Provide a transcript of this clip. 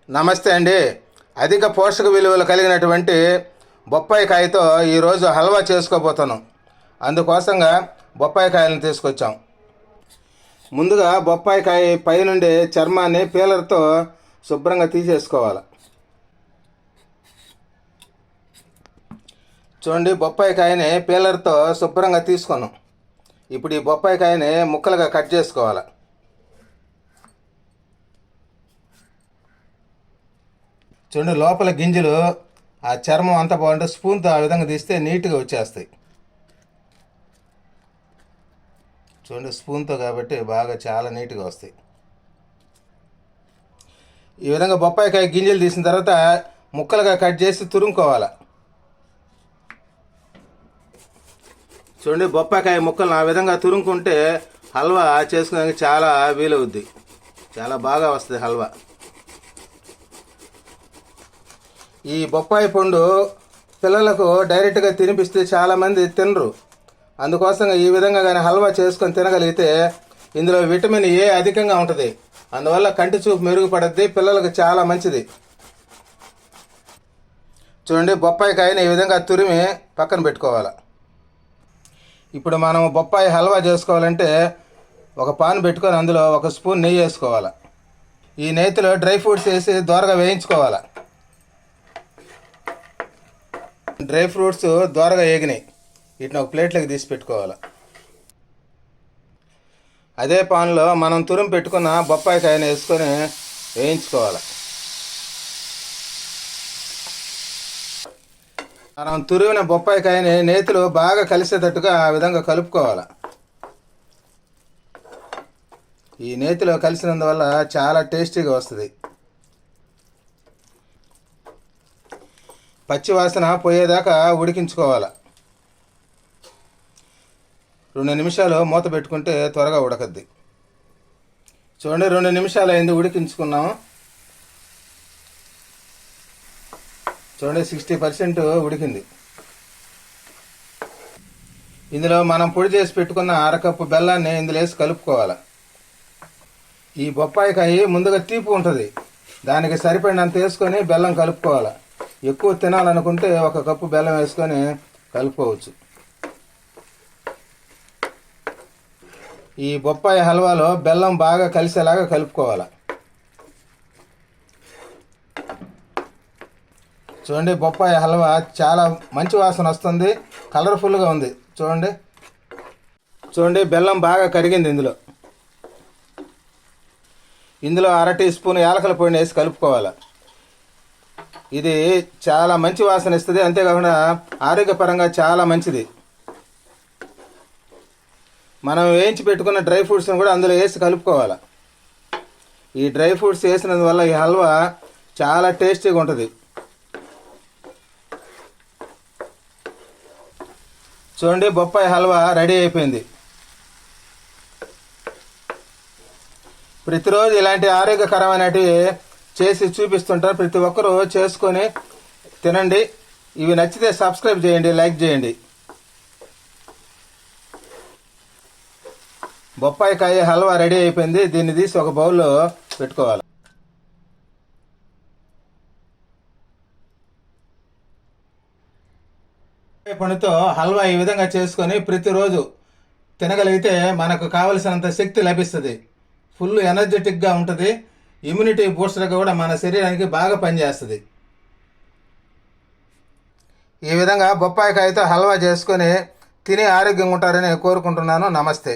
నమస్తే అండి. అధిక పోషక విలువలు కలిగినటువంటి బొప్పాయి కాయతో ఈరోజు హల్వా చేసుకోబోతున్నాం. అందుకోసంగా బొప్పాయి కాయలను తీసుకొచ్చాం. ముందుగా బొప్పాయి కాయ పైనుండి చర్మాన్ని పీలర్తో శుభ్రంగా తీసేసుకోవాలి. చూడండి, బొప్పాయి కాయని పీలర్తో శుభ్రంగా తీసుకున్నాం. ఇప్పుడు ఈ బొప్పాయి కాయని ముక్కలుగా కట్ చేసుకోవాలి. చూడండి, లోపల గింజలు ఆ చర్మం అంతా బాగుంటే స్పూన్తో ఆ విధంగా తీస్తే నీట్గా వచ్చేస్తాయి. చూడండి, స్పూన్తో కాబట్టి బాగా చాలా నీట్గా వస్తాయి. ఈ విధంగా బొప్పాయికాయ గింజలు తీసిన తర్వాత ముక్కలుగా కట్ చేసి తురుముకోవాలి. చూడండి, బొప్పాయికాయ ముక్కలను ఆ విధంగా తురుముకుంటే హల్వా చేసుకోవడానికి చాలా వీలవుద్ది. చాలా బాగా వస్తుంది హల్వా. ఈ బొప్పాయి పండు పిల్లలకు డైరెక్ట్గా తినిపిస్తే చాలామంది తినరు. అందుకోసంగా ఈ విధంగా కానీ హల్వా చేసుకొని తినగలిగితే ఇందులో విటమిన్ ఏ అధికంగా ఉంటుంది. అందువల్ల కంటి చూపు మెరుగుపడుద్ది, పిల్లలకు చాలా మంచిది. చూడండి, బొప్పాయి కాయని ఈ విధంగా తురిమి పక్కన పెట్టుకోవాలి. ఇప్పుడు మనం బొప్పాయి హల్వా చేసుకోవాలంటే ఒక పాన్ పెట్టుకొని అందులో ఒక స్పూన్ నెయ్యి వేసుకోవాలి. ఈ నెయ్యిలో డ్రై ఫ్రూట్స్ వేసి దోరగా వేయించుకోవాలి. డ్రై ఫ్రూట్స్ దోరగా వేగినాయి, వీటిని ఒక ప్లేట్లోకి తీసి పెట్టుకోవాలి. అదే పాన్లో మనం తురుము పెట్టుకున్న బొప్పాయి కాయని వేసుకొని వేయించుకోవాలి. మనం తురిమిన బొప్పాయి కాయని నేతిలో బాగా కలిసేటట్టుగా ఆ విధంగా కలుపుకోవాలి. ఈ నేతిలో కలిసినందువల్ల చాలా టేస్టీగా వస్తుంది. పచ్చివాసన పోయేదాకా ఉడికించుకోవాలి. 2 నిమిషాలు మూత పెట్టుకుంటే త్వరగా ఉడకద్ది. చూడండి, 2 నిమిషాలు అయింది ఉడికించుకున్నాం. చూడండి, 60% ఉడికింది. ఇందులో మనం పొడి చేసి పెట్టుకున్న అరకప్పు బెల్లాన్ని ఇందులో వేసి కలుపుకోవాలి. ఈ బొప్పాయికాయ ముందుగా తీపి ఉంటుంది, దానికి సరిపడినంత వేసుకొని బెల్లం కలుపుకోవాలి. ఎక్కువ తినాలనుకుంటే 1 కప్పు బెల్లం వేసుకొని కలుపుకోవచ్చు. ఈ బొప్పాయి హల్వాలో బెల్లం బాగా కలిసేలాగా కలుపుకోవాలి. చూడండి, బొప్పాయి హల్వా చాలా మంచి వాసన వస్తుంది, కలర్ఫుల్గా ఉంది. చూడండి, బెల్లం బాగా కరిగింది. ఇందులో 1/2 టీ స్పూన్ యాలకుల పొడిని వేసి కలుపుకోవాలి. ఇది చాలా మంచి వాసన ఇస్తుంది, అంతేకాకుండా ఆరోగ్యపరంగా చాలా మంచిది. మనం వేయించి పెట్టుకున్న డ్రై ఫ్రూట్స్ని కూడా అందులో వేసి కలుపుకోవాలి. ఈ డ్రై ఫ్రూట్స్ వేసినందువల్ల ఈ హల్వా చాలా టేస్టీగా ఉంటుంది. చూడండి, బొప్పాయి హల్వా రెడీ అయిపోయింది. ప్రతిరోజు ఇలాంటి ఆరోగ్యకరమైనవి చేసి చూపిస్తుంటారు. ప్రతి ఒక్కరూ చేసుకొని తినండి. ఇవి నచ్చితే సబ్స్క్రైబ్ చేయండి, లైక్ చేయండి. బొప్పాయి కాయ హల్వా రెడీ అయిపోయింది. దీన్ని తీసి ఒక బౌల్లో పెట్టుకోవాలి. పండుతో హల్వా ఈ విధంగా చేసుకొని ప్రతిరోజు తినగలిగితే మనకు కావలసినంత శక్తి లభిస్తుంది. ఫుల్ ఎనర్జెటిక్గా ఉంటుంది. ఇమ్యూనిటీ బూస్టర్గా కూడా మన శరీరానికి బాగా పనిచేస్తుంది. ఈ విధంగా బొప్పాయి కాయతో హల్వా చేసుకొని తిని ఆరోగ్యంగా ఉంటారని కోరుకుంటున్నాను. నమస్తే.